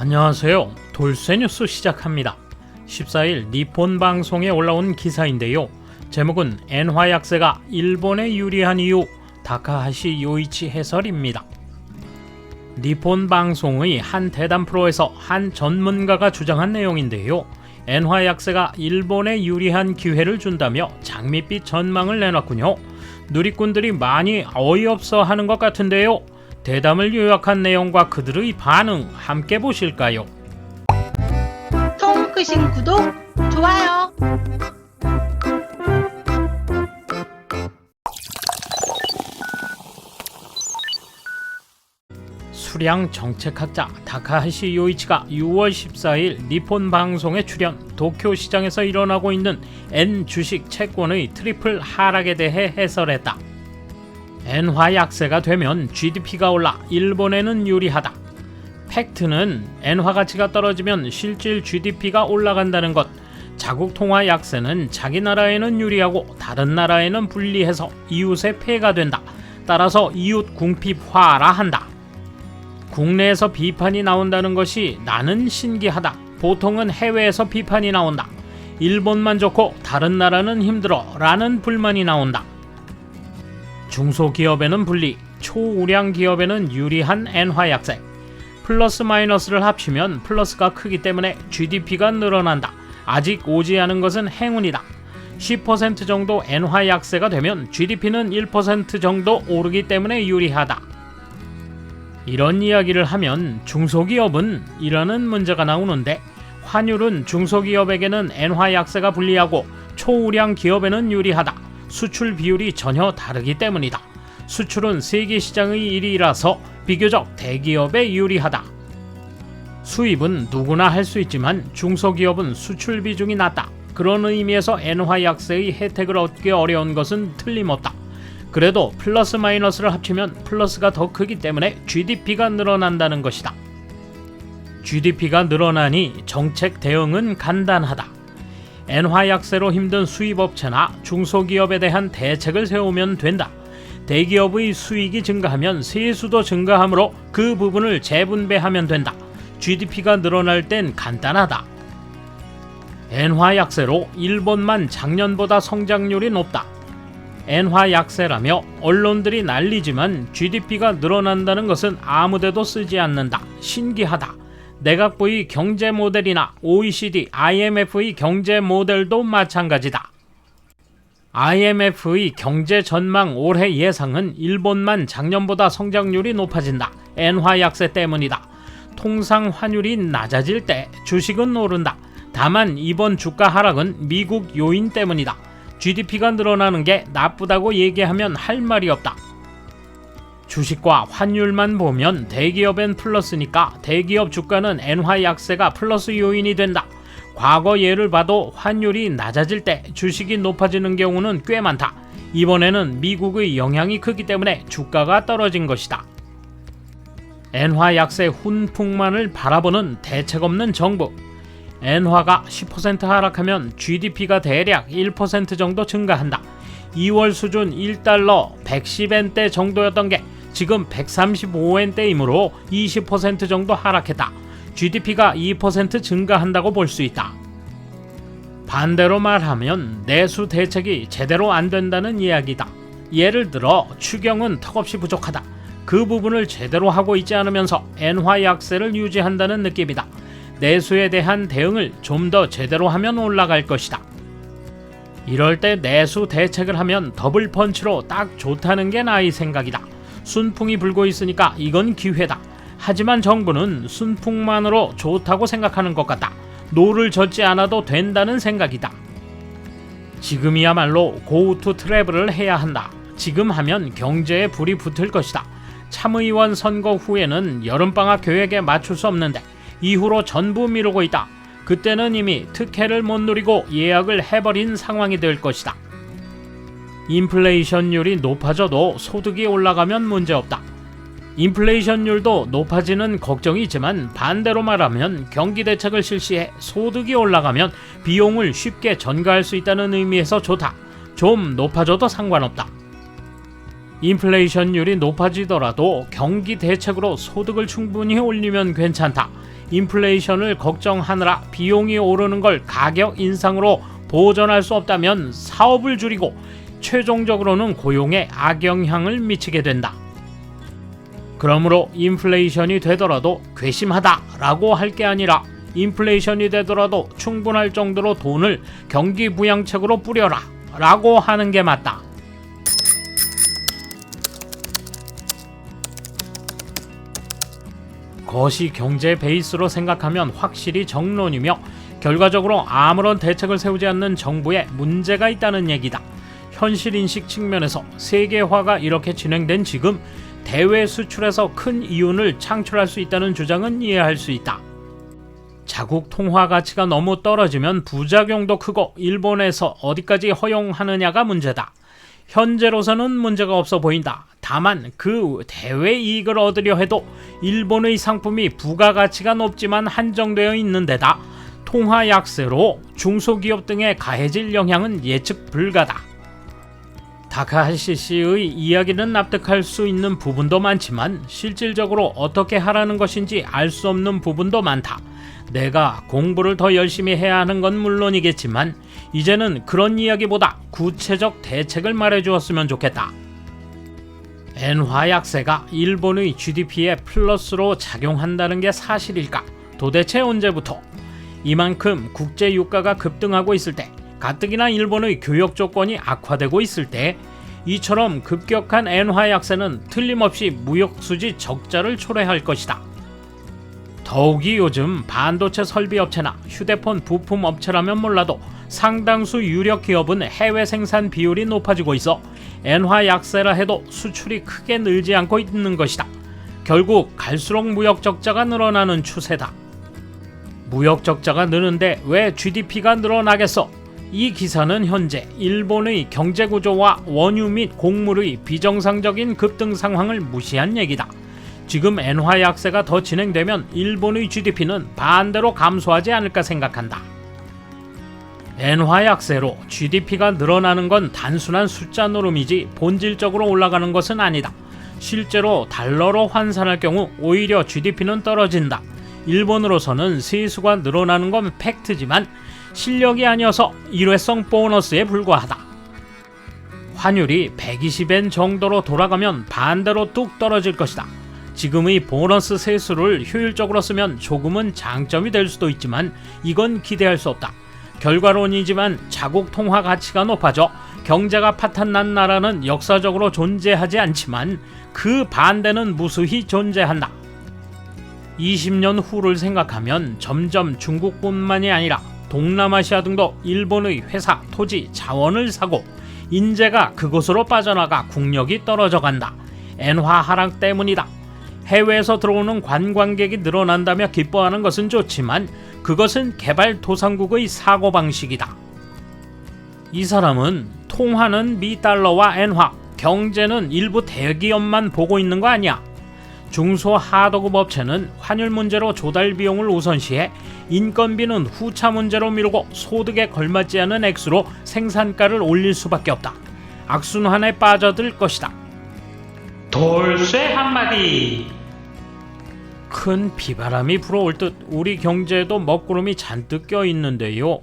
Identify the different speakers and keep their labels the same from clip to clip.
Speaker 1: 안녕하세요. 돌쇠뉴스 시작합니다. 14일 니폰 방송에 올라온 기사인데요. 제목은 엔화 약세가 일본에 유리한 이유, 다카하시 요이치 해설입니다. 니폰 방송의 한 대담 프로에서 한 전문가가 주장한 내용인데요. 엔화 약세가 일본에 유리한 기회를 준다며 장밋빛 전망을 내놨군요. 누리꾼들이 많이 어이없어 하는 것 같은데요. 대담을 요약한 내용과 그들의 반응 함께 보실까요?
Speaker 2: 통 크신 구독, 좋아요.
Speaker 1: 수량 정책학자 다카하시 요이치가 6월 14일 니폰 방송에 출연, 도쿄 시장에서 일어나고 있는 엔 주식 채권의 트리플 하락에 대해 해설했다. 엔화 약세가 되면 GDP가 올라 일본에는 유리하다. 팩트는 엔화 가치가 떨어지면 실질 GDP가 올라간다는 것. 자국 통화 약세는 자기 나라에는 유리하고 다른 나라에는 불리해서 이웃에 폐가 된다. 따라서 이웃 궁핍화라 한다. 국내에서 비판이 나온다는 것이 나는 신기하다. 보통은 해외에서 비판이 나온다. 일본만 좋고 다른 나라는 힘들어 라는 불만이 나온다. 중소기업에는 불리, 초우량 기업에는 유리한 엔화 약세. 플러스 마이너스를 합치면 플러스가 크기 때문에 GDP가 늘어난다. 아직 오지 않은 것은 행운이다. 10% 정도 엔화 약세가 되면 GDP는 1% 정도 오르기 때문에 유리하다. 이런 이야기를 하면 중소기업은 이라는 문제가 나오는데, 환율은 중소기업에게는 엔화 약세가 불리하고 초우량 기업에는 유리하다. 수출 비율이 전혀 다르기 때문이다. 수출은 세계 시장의 일이라서 비교적 대기업에 유리하다. 수입은 누구나 할 수 있지만 중소기업은 수출 비중이 낮다. 그런 의미에서 엔화 약세의 혜택을 얻기 어려운 것은 틀림없다. 그래도 플러스 마이너스를 합치면 플러스가 더 크기 때문에 GDP가 늘어난다는 것이다. GDP가 늘어나니 정책 대응은 간단하다. 엔화 약세로 힘든 수입업체나 중소기업에 대한 대책을 세우면 된다. 대기업의 수익이 증가하면 세수도 증가하므로 그 부분을 재분배하면 된다. GDP가 늘어날 땐 간단하다. 엔화 약세로 일본만 작년보다 성장률이 높다. 엔화 약세라며 언론들이 난리지만 GDP가 늘어난다는 것은 아무데도 쓰지 않는다. 신기하다. 내각부의 경제 모델이나 OECD, IMF의 경제 모델도 마찬가지다. IMF의 경제 전망 올해 예상은 일본만 작년보다 성장률이 높아진다. 엔화 약세 때문이다. 통상 환율이 낮아질 때 주식은 오른다. 다만 이번 주가 하락은 미국 요인 때문이다. GDP가 늘어나는 게 나쁘다고 얘기하면 할 말이 없다. 주식과 환율만 보면 대기업엔 플러스니까 대기업 주가는 엔화 약세가 플러스 요인이 된다. 과거 예를 봐도 환율이 낮아질 때 주식이 높아지는 경우는 꽤 많다. 이번에는 미국의 영향이 크기 때문에 주가가 떨어진 것이다. 엔화 약세 훈풍만을 바라보는 대책 없는 정부. 엔화가 10% 하락하면 GDP가 대략 1% 정도 증가한다. 2월 수준 1달러 110엔대 정도였던 게 지금 135엔대이므로 20% 정도 하락했다. GDP가 2% 증가한다고 볼 수 있다. 반대로 말하면 내수 대책이 제대로 안 된다는 이야기다. 예를 들어 추경은 턱없이 부족하다. 그 부분을 제대로 하고 있지 않으면서 엔화 약세를 유지한다는 느낌이다. 내수에 대한 대응을 좀 더 제대로 하면 올라갈 것이다. 이럴 때 내수 대책을 하면 더블 펀치로 딱 좋다는 게 나의 생각이다. 순풍이 불고 있으니까 이건 기회다. 하지만 정부는 순풍만으로 좋다고 생각하는 것 같다. 노를 젓지 않아도 된다는 생각이다. 지금이야말로 고투 트래블을 해야 한다. 지금 하면 경제에 불이 붙을 것이다. 참의원 선거 후에는 여름방학 계획에 맞출 수 없는데 이후로 전부 미루고 있다. 그때는 이미 특혜를 못 누리고 예약을 해버린 상황이 될 것이다. 인플레이션율이 높아져도 소득이 올라가면 문제없다. 인플레이션율도 높아지는 걱정이 있지만 반대로 말하면 경기 대책을 실시해 소득이 올라가면 비용을 쉽게 전가할 수 있다는 의미에서 좋다. 좀 높아져도 상관없다. 인플레이션율이 높아지더라도 경기 대책으로 소득을 충분히 올리면 괜찮다. 인플레이션을 걱정하느라 비용이 오르는 걸 가격 인상으로 보전할 수 없다면 사업을 줄이고 최종적으로는 고용에 악영향을 미치게 된다. 그러므로 인플레이션이 되더라도 괘씸하다라고 할 게 아니라 인플레이션이 되더라도 충분할 정도로 돈을 경기 부양책으로 뿌려라 라고 하는 게 맞다. 거시 경제 베이스로 생각하면 확실히 정론이며 결과적으로 아무런 대책을 세우지 않는 정부에 문제가 있다는 얘기다. 현실인식 측면에서 세계화가 이렇게 진행된 지금 대외 수출에서 큰 이윤을 창출할 수 있다는 주장은 이해할 수 있다. 자국 통화 가치가 너무 떨어지면 부작용도 크고 일본에서 어디까지 허용하느냐가 문제다. 현재로서는 문제가 없어 보인다. 다만 그 대외 이익을 얻으려 해도 일본의 상품이 부가가치가 높지만 한정되어 있는 데다 통화 약세로 중소기업 등에 가해질 영향은 예측 불가다. 다카하시 씨의 이야기는 납득할 수 있는 부분도 많지만 실질적으로 어떻게 하라는 것인지 알 수 없는 부분도 많다. 내가 공부를 더 열심히 해야 하는 건 물론이겠지만 이제는 그런 이야기보다 구체적 대책을 말해주었으면 좋겠다. 엔화 약세가 일본의 GDP에 플러스로 작용한다는 게 사실일까? 도대체 언제부터? 이만큼 국제 유가가 급등하고 있을 때, 가뜩이나 일본의 교역 조건이 악화되고 있을 때 이처럼 급격한 엔화 약세는 틀림없이 무역 수지 적자를 초래할 것이다. 더욱이 요즘 반도체 설비 업체나 휴대폰 부품 업체라면 몰라도 상당수 유력 기업은 해외 생산 비율이 높아지고 있어 엔화 약세라 해도 수출이 크게 늘지 않고 있는 것이다. 결국 갈수록 무역 적자가 늘어나는 추세다. 무역 적자가 느는데 왜 GDP가 늘어나겠어? 이 기사는 현재 일본의 경제 구조와 원유 및 곡물의 비정상적인 급등 상황을 무시한 얘기다. 지금 엔화 약세가 더 진행되면 일본의 GDP는 반대로 감소하지 않을까 생각한다. 엔화 약세로 GDP가 늘어나는 건 단순한 숫자 노름이지 본질적으로 올라가는 것은 아니다. 실제로 달러로 환산할 경우 오히려 GDP는 떨어진다. 일본으로서는 세수가 늘어나는 건 팩트지만 실력이 아니어서 일회성 보너스에 불과하다. 환율이 120엔 정도로 돌아가면 반대로 뚝 떨어질 것이다. 지금의 보너스 세수를 효율적으로 쓰면 조금은 장점이 될 수도 있지만 이건 기대할 수 없다. 결과론이지만 자국 통화 가치가 높아져 경제가 파탄난 나라는 역사적으로 존재하지 않지만 그 반대는 무수히 존재한다. 20년 후를 생각하면 점점 중국뿐만이 아니라 동남아시아 등도 일본의 회사, 토지, 자원을 사고 인재가 그곳으로 빠져나가 국력이 떨어져 간다. 엔화 하락 때문이다. 해외에서 들어오는 관광객이 늘어난다며 기뻐하는 것은 좋지만 그것은 개발도상국의 사고방식이다. 이 사람은 통화는 미달러와 엔화, 경제는 일부 대기업만 보고 있는 거 아니야. 중소 하도급 업체는 환율 문제로 조달 비용을 우선시해 인건비는 후차 문제로 미루고 소득에 걸맞지 않은 액수로 생산가를 올릴 수밖에 없다. 악순환에 빠져들 것이다. 돌쇠 한마디. 큰 비바람이 불어올 듯 우리 경제에도 먹구름이 잔뜩 껴있는데요.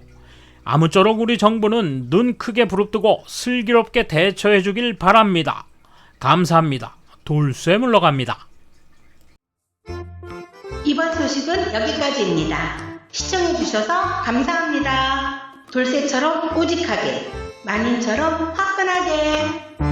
Speaker 1: 아무쪼록 우리 정부는 눈 크게 부릅뜨고 슬기롭게 대처해 주길 바랍니다. 감사합니다. 돌쇠 물러갑니다.
Speaker 2: 이번 소식은 여기까지입니다. 시청해주셔서 감사합니다. 돌쇠처럼 꼬직하게, 마님처럼 화끈하게.